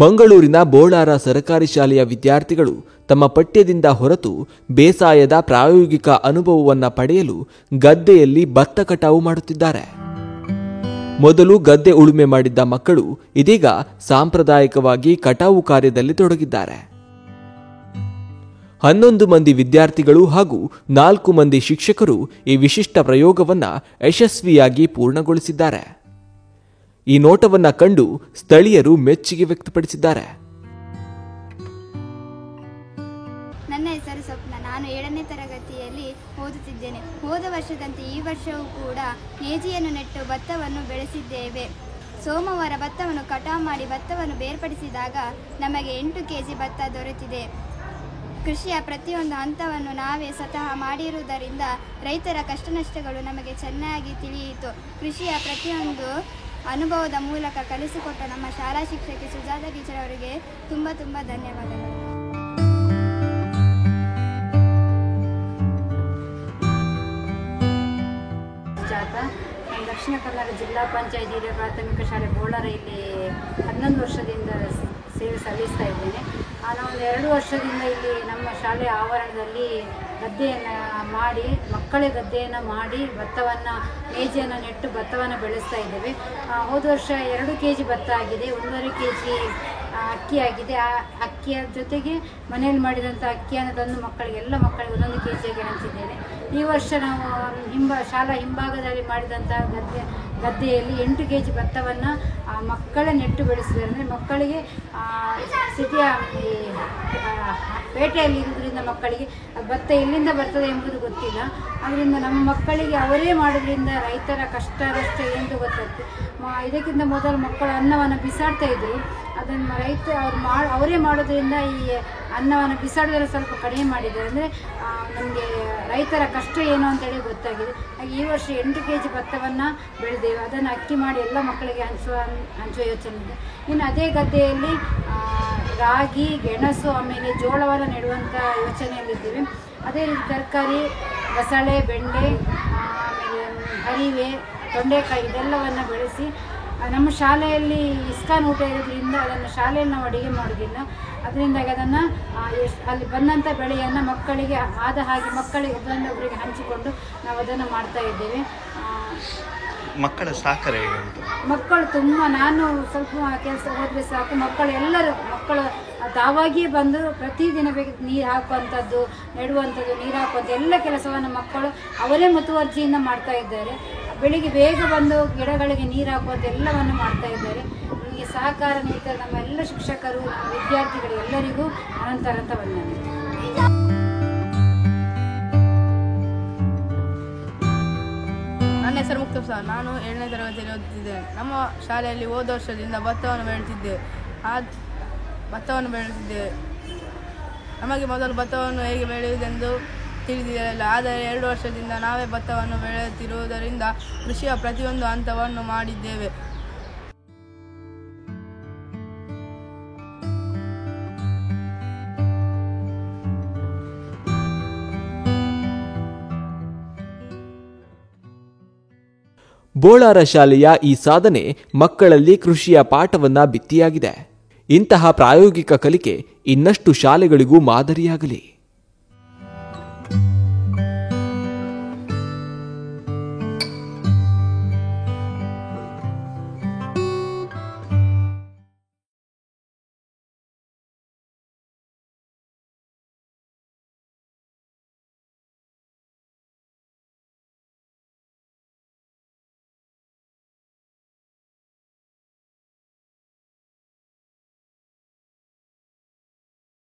ಮಂಗಳೂರಿನ ಬೋಳಾರ ಸರಕಾರಿ ಶಾಲೆಯ ವಿದ್ಯಾರ್ಥಿಗಳು ತಮ್ಮ ಪಠ್ಯದಿಂದ ಹೊರತು ಬೇಸಾಯದ ಪ್ರಾಯೋಗಿಕ ಅನುಭವವನ್ನು ಪಡೆಯಲು ಗದ್ದೆಯಲ್ಲಿ ಭತ್ತ ಕಟಾವು ಮಾಡುತ್ತಿದ್ದಾರೆ. ಮೊದಲು ಗದ್ದೆ ಉಳುಮೆ ಮಾಡಿದ್ದ ಮಕ್ಕಳು ಇದೀಗ ಸಾಂಪ್ರದಾಯಿಕವಾಗಿ ಕಟಾವು ಕಾರ್ಯದಲ್ಲಿ ತೊಡಗಿದ್ದಾರೆ. 11 ಮಂದಿ ವಿದ್ಯಾರ್ಥಿಗಳು ಹಾಗೂ 4 ಮಂದಿ ಶಿಕ್ಷಕರು ಈ ವಿಶಿಷ್ಟ ಪ್ರಯೋಗವನ್ನು ಯಶಸ್ವಿಯಾಗಿ ಪೂರ್ಣಗೊಳಿಸಿದ್ದಾರೆ. ಈ ನೋಟವನ್ನ ಕಂಡು ಸ್ಥಳೀಯರು ಮೆಚ್ಚುಗೆ ವ್ಯಕ್ತಪಡಿಸಿದ್ದಾರೆ. ನನ್ನ ಹೆಸರು ಸ್ವಪ್ನ. ನಾನು 7ನೇ ತರಗತಿಯಲ್ಲಿ ಓದುತ್ತಿದ್ದೇನೆ. ಹೋದ ವರ್ಷದಂತೆ ಈ ವರ್ಷವೂ ಕೂಡ ನೇಜಿಯನ್ನು ನೆಟ್ಟು ಭತ್ತವನ್ನು ಬೆಳೆಸಿದ್ದೇವೆ. ಸೋಮವಾರ ಭತ್ತವನ್ನು ಕಟಾವು ಮಾಡಿ ಭತ್ತವನ್ನು ಬೇರ್ಪಡಿಸಿದಾಗ ನಮಗೆ 8 kg ಭತ್ತ ದೊರೆತಿದೆ. ಕೃಷಿಯ ಪ್ರತಿಯೊಂದು ಹಂತವನ್ನು ನಾವೇ ಸ್ವತಃ ಮಾಡಿರುವುದರಿಂದ ರೈತರ ಕಷ್ಟ ನಷ್ಟಗಳು ನಮಗೆ ಚೆನ್ನಾಗಿ ತಿಳಿಯಿತು. ಕೃಷಿಯ ಪ್ರತಿಯೊಂದು ಅನುಭವದ ಮೂಲಕ ಕಲಿಸಿಕೊಟ್ಟ ನಮ್ಮ ಶಾಲಾ ಶಿಕ್ಷಕಿ ಸುಜಾತ ಟೀಚರ್ ಅವರಿಗೆ ತುಂಬ ಧನ್ಯವಾದಗಳು. ಸುಜಾತ, ನಾನು ದಕ್ಷಿಣ ಕನ್ನಡ ಜಿಲ್ಲಾ ಪಂಚಾಯತ್ ಹಿರಿಯ ಪ್ರಾಥಮಿಕ ಶಾಲೆ ಬೋಳಾರ ಇಲ್ಲಿ 11 ವರ್ಷದಿಂದ ಸೇವೆ ಸಲ್ಲಿಸ್ತಾ ಇದ್ದೇನೆ. ನಾನು ಒಂದು 2 ವರ್ಷದಿಂದ ಇಲ್ಲಿ ನಮ್ಮ ಶಾಲೆಯ ಆವರಣದಲ್ಲಿ ಗದ್ದೆಯನ್ನು ಮಾಡಿ ಮಕ್ಕಳೇ ಗದ್ದೆಯನ್ನು ಮಾಡಿ ಭತ್ತವನ್ನು ನೇಜಿಯನ್ನು ನೆಟ್ಟು ಭತ್ತವನ್ನು ಬೆಳೆಸ್ತಾ ಇದ್ದೇವೆ. ಹೋದ ವರ್ಷ 2 kg ಭತ್ತ ಆಗಿದೆ, 1.5 kg ಅಕ್ಕಿ ಆಗಿದೆ. ಆ ಅಕ್ಕಿಯ ಜೊತೆಗೆ ಮನೆಯಲ್ಲಿ ಮಾಡಿದಂಥ ಅಕ್ಕಿಯನ್ನು ತಂದು ಎಲ್ಲ ಮಕ್ಕಳಿಗೆ 1 kg ಆಗಿ ಹಂಚಿದ್ದೇನೆ. ಈ ವರ್ಷ ನಾವು ಶಾಲಾ ಹಿಂಭಾಗದಲ್ಲಿ ಮಾಡಿದಂಥ ಗದ್ದೆಯಲ್ಲಿ 8 kg ಭತ್ತವನ್ನು ಮಕ್ಕಳೇ ನೆಟ್ಟು ಬೆಳೆಸಿದ್ದಾರೆ. ಅಂದರೆ ಮಕ್ಕಳಿಗೆ ಸಿಟಿಯ ಪೇಟೆಯಲ್ಲಿ ಇರೋದ್ರಿಂದ ಮಕ್ಕಳಿಗೆ ಭತ್ತ ಎಲ್ಲಿಂದ ಬರ್ತದೆ ಎಂಬುದು ಗೊತ್ತಿಲ್ಲ. ಅದರಿಂದ ನಮ್ಮ ಮಕ್ಕಳಿಗೆ ಅವರೇ ಮಾಡೋದ್ರಿಂದ ರೈತರ ಕಷ್ಟ ನಷ್ಟ ಎಂದು ಗೊತ್ತಾಗ್ತದೆ. ಇದಕ್ಕಿಂತ ಮೊದಲು ಮಕ್ಕಳು ಅನ್ನವನ್ನು ಬಿಸಾಡ್ತಾ ಇದ್ದರು. ಅದನ್ನು ಅವರೇ ಮಾಡೋದ್ರಿಂದ ಈ ಅನ್ನವನ್ನು ಬಿಸಾಡೋದನ್ನು ಸ್ವಲ್ಪ ಕಡಿಮೆ ಮಾಡಿದ್ದಾರೆ. ಅಂದರೆ ನಮಗೆ ರೈತರ ಕಷ್ಟ ಏನು ಅಂತೇಳಿ ಗೊತ್ತಾಗಿದೆ. ಹಾಗೆ ಈ ವರ್ಷ 8 kg ಭತ್ತವನ್ನು ಬೆಳೆದೇವೆ. ಅದನ್ನು ಅಕ್ಕಿ ಮಾಡಿ ಎಲ್ಲ ಮಕ್ಕಳಿಗೆ ಹಂಚುವ ಯೋಚನೆ ಇದೆ. ಇನ್ನು ಅದೇ ಗದ್ದೆಯಲ್ಲಿ ರಾಗಿ, ಗೆಣಸು, ಆಮೇಲೆ ಜೋಳವನ್ನು ನೆಡುವಂಥ ಯೋಚನೆಯಲ್ಲಿದ್ದೀವಿ. ಅದೇ ರೀತಿ ತರಕಾರಿ, ಬಸಳೆ, ಬೆಂಡೆ, ಆಮೇಲೆ ಹರಿವೆ, ತೊಂಡೆಕಾಯಿ ಇದೆಲ್ಲವನ್ನು ಬೆಳೆಸಿ ನಮ್ಮ ಶಾಲೆಯಲ್ಲಿ ಇಸ್ಕಾನ್ ಊಟ ಇರೋದ್ರಿಂದ ಅದನ್ನು ಶಾಲೆಯಲ್ಲಿ ನಾವು ಅಡುಗೆ ಮಾಡೋದಿಲ್ಲ. ಅದರಿಂದಾಗಿ ಅದನ್ನು ಅಲ್ಲಿ ಬಂದಂಥ ಬೆಳೆಯನ್ನು ಮಕ್ಕಳಿಗೆ ಆದ ಹಾಗೆ ಮಕ್ಕಳಿಗೆ ಒಬ್ಬರೊಬ್ಬರಿಗೆ ಹಂಚಿಕೊಂಡು ನಾವು ಅದನ್ನು ಮಾಡ್ತಾ ಇದ್ದೇವೆ. ಮಕ್ಕಳ ಸಹಕಾರ ಮಕ್ಕಳು ತುಂಬ, ನಾನು ಸ್ವಲ್ಪ ಕೆಲಸ ಹೋದರೆ ಸಾಕು ಮಕ್ಕಳು ತಾವಾಗಿಯೇ ಬಂದು ಪ್ರತಿದಿನ ನೀರು ಹಾಕುವಂಥದ್ದು, ನೆಡುವಂಥದ್ದು, ನೀರು ಹಾಕುವಂಥ ಎಲ್ಲ ಕೆಲಸವನ್ನು ಮಕ್ಕಳು ಅವರೇ ಮುತುವರ್ಜಿಯಿಂದ ಮಾಡ್ತಾ ಇದ್ದಾರೆ. ಬೆಳಿಗ್ಗೆ ಬೇಗ ಬಂದು ಗಿಡಗಳಿಗೆ ನೀರು ಹಾಕುವಂಥ ಎಲ್ಲವನ್ನು ಮಾಡ್ತಾ ಇದ್ದಾರೆ. ನನಗೆ ಸಹಕಾರ ನೀಡಿದ ನಮ್ಮ ಎಲ್ಲ ಶಿಕ್ಷಕರು, ವಿದ್ಯಾರ್ಥಿಗಳು ಎಲ್ಲರಿಗೂ ಅನಂತ ವಂದನೆ. ನನ್ನ ಹೆಸರು ಮುಕ್ತಪ್ಪ. ನಾನು 7ನೇ ತರಗತಿಯಲ್ಲಿ ಓದುತ್ತಿದ್ದೇನೆ. ನಮ್ಮ ಶಾಲೆಯಲ್ಲಿ ಹೋದ ವರ್ಷದಿಂದ ಭತ್ತವನ್ನು ಬೆಳೆಯುತ್ತಿದ್ದೇವೆ. ನಮಗೆ ಮೊದಲು ಭತ್ತವನ್ನು ಹೇಗೆ ಬೆಳೆಯುವುದೆಂದು ತಿಳಿದಿರಲಿಲ್ಲ. ಆದರೆ 2 ವರ್ಷದಿಂದ ನಾವೇ ಭತ್ತವನ್ನು ಬೆಳೆಯುತ್ತಿರುವುದರಿಂದ ಕೃಷಿಯ ಪ್ರತಿಯೊಂದು ಹಂತವನ್ನು ಮಾಡಿದ್ದೇವೆ. ಬೋಳಾರ ಶಾಲೆಯ ಈ ಸಾಧನೆ ಮಕ್ಕಳಲ್ಲಿ ಕೃಷಿಯ ಪಾಠವನ್ನ ಬಿತ್ತಿಯಾಗಿದೆ. ಇಂತಹ ಪ್ರಾಯೋಗಿಕ ಕಲಿಕೆ ಇನ್ನಷ್ಟು ಶಾಲೆಗಳಿಗೂ ಮಾದರಿಯಾಗಲಿ.